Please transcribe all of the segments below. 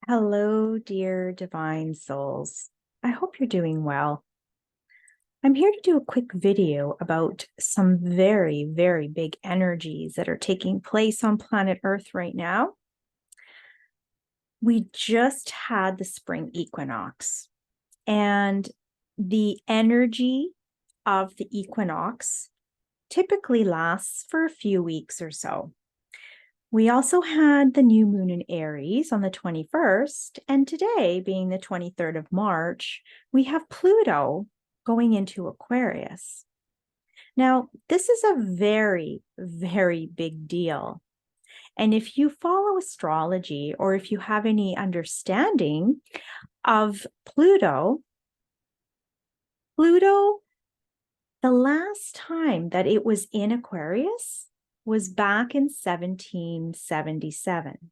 Hello, dear divine souls. I hope you're doing well. I'm here to do a quick video about some very, very big energies that are taking place on planet Earth right now. We just had the spring equinox, and the energy of the equinox typically lasts for a few weeks or so. We also had the new moon in Aries on the 21st, and today, being the 23rd of March, we have Pluto going into Aquarius. Now, this is a very, very big deal. And if you follow astrology or if you have any understanding of Pluto, the last time that it was in Aquarius was back in 1777.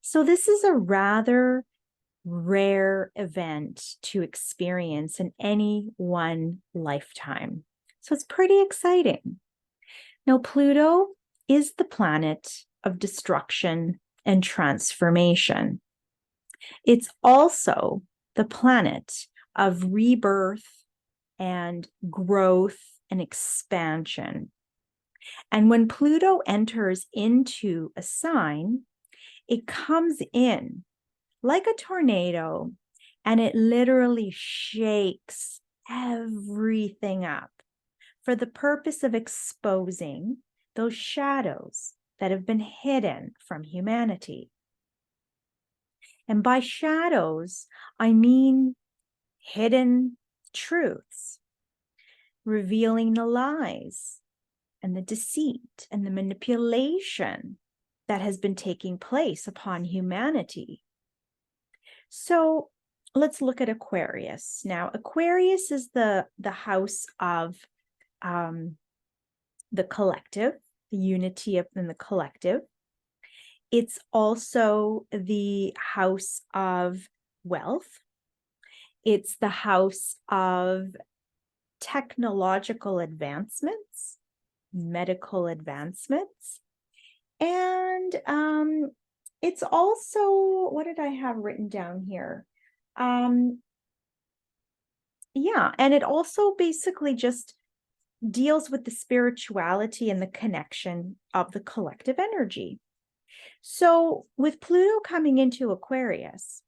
So this is a rather rare event to experience in any one lifetime. So it's pretty exciting. Now, Pluto is the planet of destruction and transformation. It's also the planet of rebirth and growth and expansion. And when Pluto enters into a sign, it comes in like a tornado and it literally shakes everything up for the purpose of exposing those shadows that have been hidden from humanity. And by shadows, I mean hidden truths, revealing the lies and the deceit and the manipulation that has been taking place upon humanity. So let's look at Aquarius. Now, Aquarius is the house of the collective, the unity in the collective. It's also the house of wealth. It's the house of technological advancements, medical advancements. And it's also, what did I have written down here? Yeah, and it also basically just deals with the spirituality and the connection of the collective energy. So with Pluto coming into Aquarius,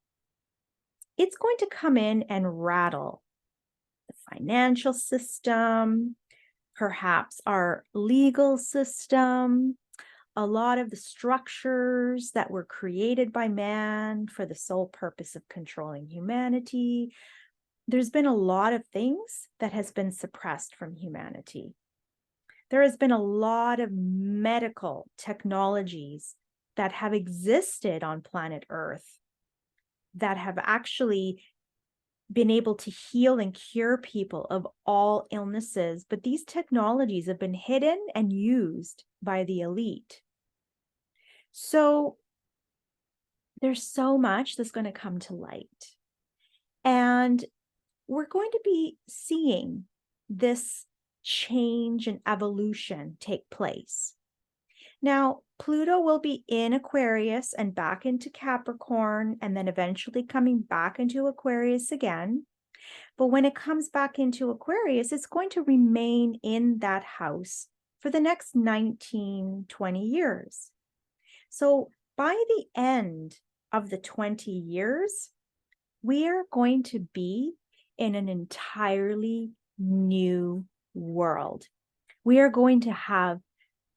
it's going to come in and rattle the financial system, perhaps our legal system, a lot of the structures that were created by man for the sole purpose of controlling humanity. There's been a lot of things that has been suppressed from humanity. There has been a lot of medical technologies that have existed on planet Earth that have actually been able to heal and cure people of all illnesses, but these technologies have been hidden and used by the elite. So there's so much that's going to come to light. And we're going to be seeing this change and evolution take place. Now, Pluto will be in Aquarius and back into Capricorn, and then eventually coming back into Aquarius again. But when it comes back into Aquarius, it's going to remain in that house for the next 19, 20 years. So by the end of the 20 years, we are going to be in an entirely new world. We are going to have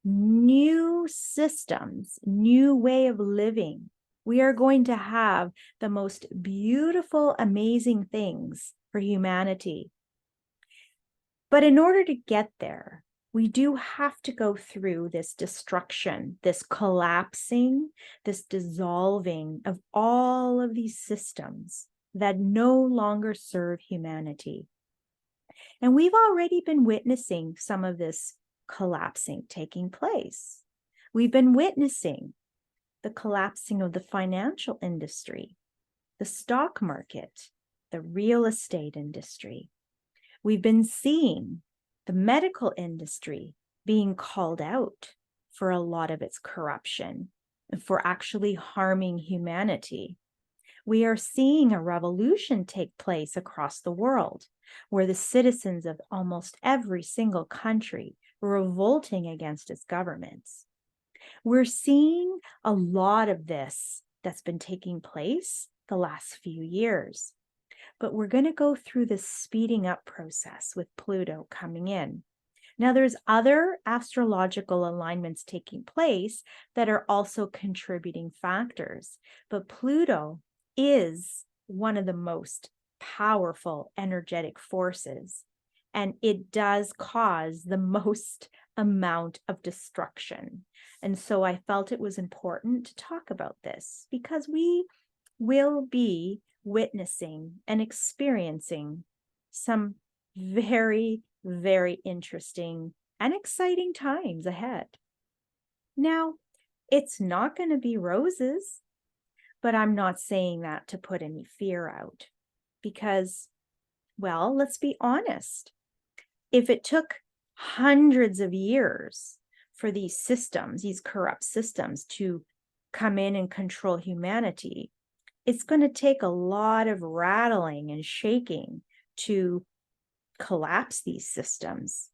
new systems, new way of living. We are going to have the most beautiful, amazing things for humanity. But in order to get there, we do have to go through this destruction, this collapsing, this dissolving of all of these systems that no longer serve humanity. And we've already been witnessing some of this collapsing taking place. We've been witnessing the collapsing of the financial industry, the stock market, the real estate industry. We've been seeing the medical industry being called out for a lot of its corruption and for actually harming humanity. We are seeing a revolution take place across the world, where the citizens of almost every single country are revolting against its governments. We're seeing a lot of this that's been taking place the last few years. But we're going to go through this speeding up process with Pluto coming in. Now, there's other astrological alignments taking place that are also contributing factors, but Pluto is one of the most powerful energetic forces, and it does cause the most amount of destruction. And so I felt it was important to talk about this because we will be witnessing and experiencing some very, very interesting and exciting times ahead. Now, it's not going to be roses, but I'm not saying that to put any fear out because, well, let's be honest. If it took hundreds of years for these systems, these corrupt systems, to come in and control humanity, it's going to take a lot of rattling and shaking to collapse these systems.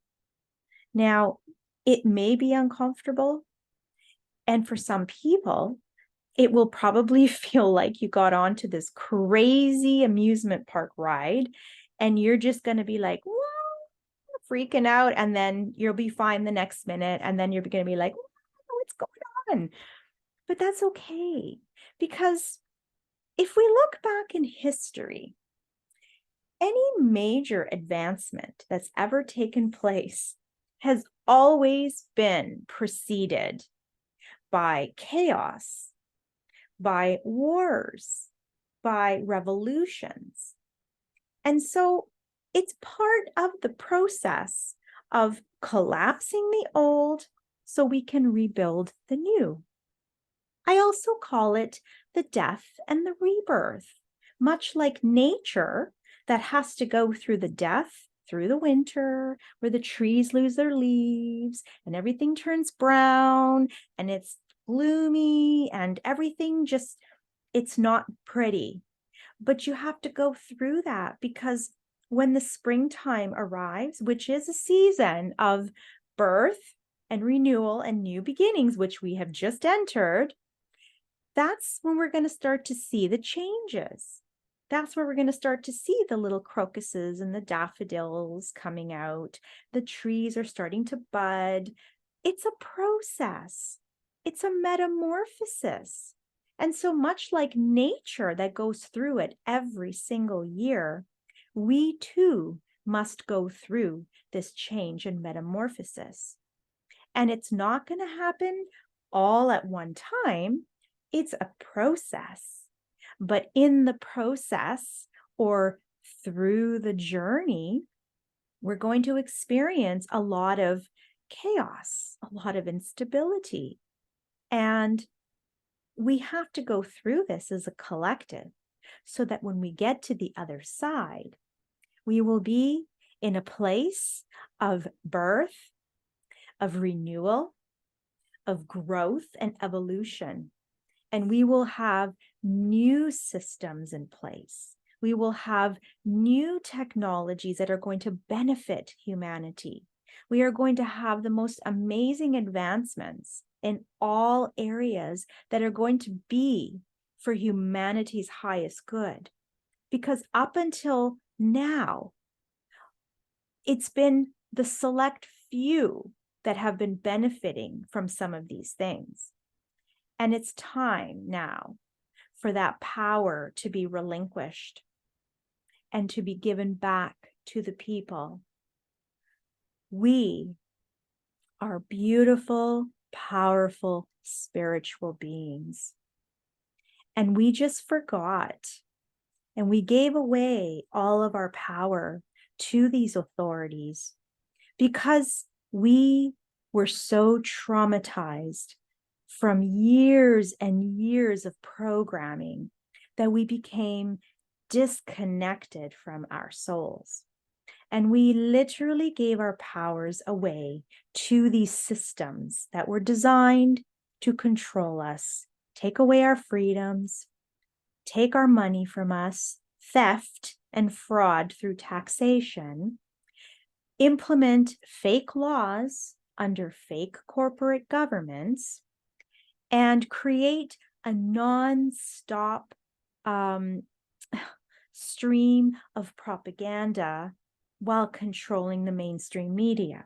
Now, it may be uncomfortable, and for some people, it will probably feel like you got onto this crazy amusement park ride, and you're just going to be like, whoa, freaking out, and then you'll be fine the next minute, and then you're going to be like, what's going on? But that's okay, because if we look back in history, any major advancement that's ever taken place has always been preceded by chaos, by wars, by revolutions. And so it's part of the process of collapsing the old so we can rebuild the new. I also call it the death and the rebirth, much like nature that has to go through the death, through the winter, where the trees lose their leaves and everything turns brown and it's gloomy and everything just, it's not pretty. But you have to go through that because when the springtime arrives, which is a season of birth and renewal and new beginnings, which we have just entered, that's when we're going to start to see the changes. That's where we're going to start to see the little crocuses and the daffodils coming out. The trees are starting to bud. It's a process. It's a metamorphosis. And so much like nature that goes through it every single year, we too must go through this change and metamorphosis. And it's not going to happen all at one time. It's a process, but in the process or through the journey, we're going to experience a lot of chaos, a lot of instability. And we have to go through this as a collective so that when we get to the other side, we will be in a place of birth, of renewal, of growth and evolution. And we will have new systems in place. We will have new technologies that are going to benefit humanity. We are going to have the most amazing advancements in all areas that are going to be for humanity's highest good. Because up until now, it's been the select few that have been benefiting from some of these things. And it's time now for that power to be relinquished and to be given back to the people. We are beautiful, powerful, spiritual beings. And we just forgot, and we gave away all of our power to these authorities because we were so traumatized from years and years of programming that we became disconnected from our souls. And we literally gave our powers away to these systems that were designed to control us, take away our freedoms, take our money from us, theft and fraud through taxation, implement fake laws under fake corporate governments, and create a non-stop stream of propaganda while controlling the mainstream media.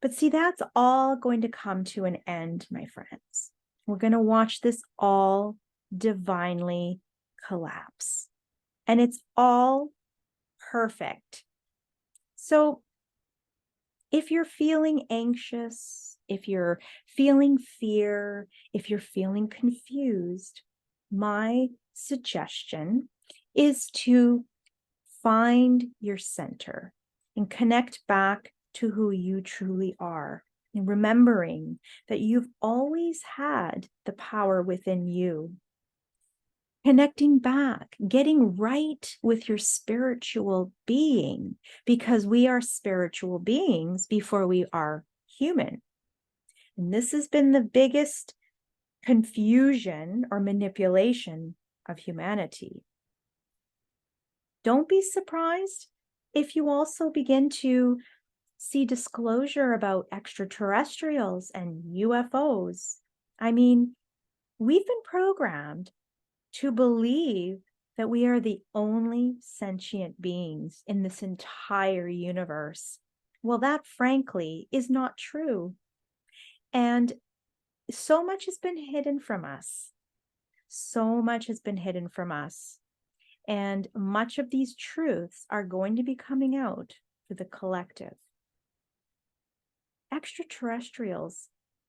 But see, that's all going to come to an end, my friends. We're going to watch this all divinely collapse. And it's all perfect. So if you're feeling anxious, if you're feeling fear, if you're feeling confused, my suggestion is to find your center and connect back to who you truly are, and remembering that you've always had the power within you. Connecting back, getting right with your spiritual being, because we are spiritual beings before we are human. And this has been the biggest confusion or manipulation of humanity. Don't be surprised if you also begin to see disclosure about extraterrestrials and UFOs. I mean, we've been programmed to believe that we are the only sentient beings in this entire universe. Well, that frankly is not true. And so much has been hidden from us. So much has been hidden from us. And much of these truths are going to be coming out for the collective. Extraterrestrials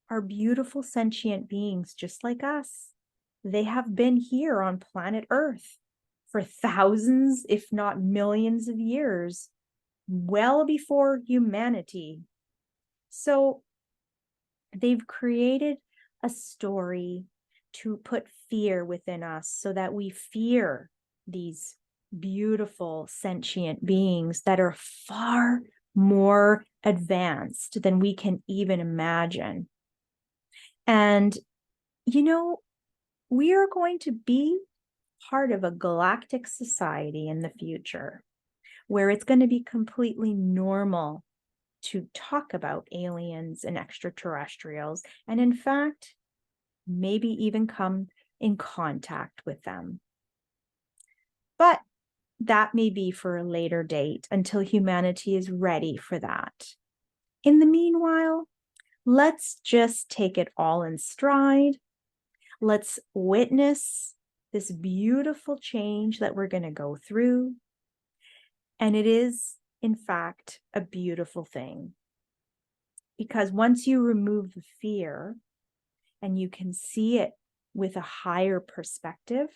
are beautiful sentient beings just like us. They have been here on planet Earth for thousands, if not millions of years, well before humanity. So they've created a story to put fear within us so that we fear these beautiful sentient beings that are far more advanced than we can even imagine. And, you know, we are going to be part of a galactic society in the future where it's going to be completely normal to talk about aliens and extraterrestrials, and in fact, maybe even come in contact with them. But that may be for a later date until humanity is ready for that. In the meanwhile, let's just take it all in stride. Let's witness this beautiful change that we're going to go through. And it is, in fact, a beautiful thing. Because once you remove the fear and you can see it with a higher perspective,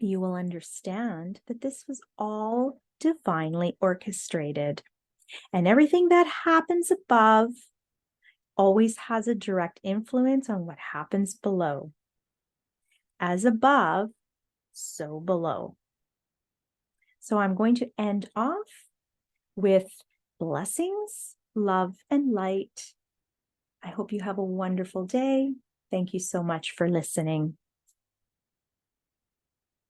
you will understand that this was all divinely orchestrated. And everything that happens above always has a direct influence on what happens below. As above, so below. So I'm going to end off with blessings, love, and light. I hope you have a wonderful day. Thank you so much for listening.